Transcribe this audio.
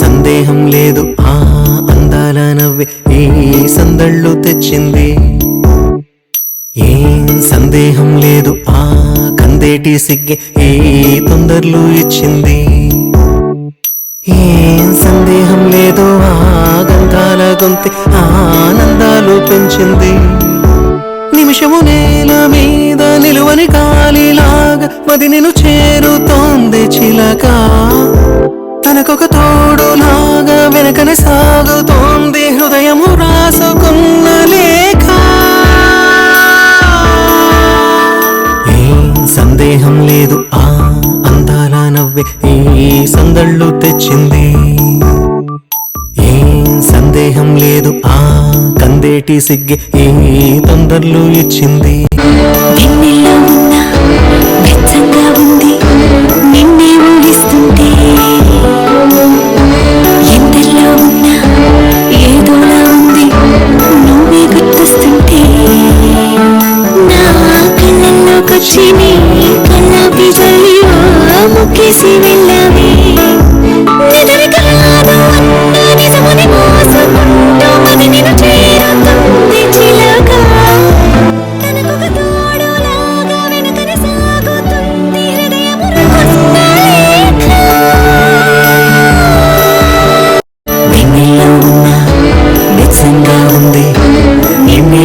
సందేహం లేదు ఆ అందాల నవ్వే ఈ సందళ్ళు తెచ్చింది. ఏం సందేహం లేదు ఆ కందేటి సిగ్గే ఈ తొందరలు ఇచ్చింది. ఏం సందేహం లేదు ఆ గంధాల గొంతె ఆనందాలు పెంచింది. నిమిషము నేల మీద నిలువని గాలిలాగా మది నిన్ను చేరుతోంది చిలక. తనకొక తోడులాగా వెనకనే సాగుతోంది హృదయము రాసుకున్న లేఖ. ఏం సందేహం లేదు ఆ అందాల నవ్వే ఈ సందళ్ళు తెచ్చింది. ఏం సందేహం లేదు ఆ కందేటి సిగ్గే ఈ తొందరలు ఇచ్చింది. వెన్నెల్లో ఉన్న వెచ్చంగా ఉంది నిన్నే ఊహిస్తుంటే, ఎందల్లో ఉన్న ఏదోలా ఉంది నువ్వే గుర్తొస్తుంటే, నా కళ్ళల్లోకొచ్చి నీ కళ్ళాపి జల్లి ముక్కేసి వెళ్ళావే. నిజరికి రాదు అన్న నిజముని మోసుకుంటూ మది నిన్ను చేరుతుంది చిలక. తనకొక తోడులాగా వెనుకనే సాగుతుంది హృదయము రాసుకున్న లేఖ. వెన్నెల్లో ఉన్న వెచ్చంగా ఉంది నిన్నే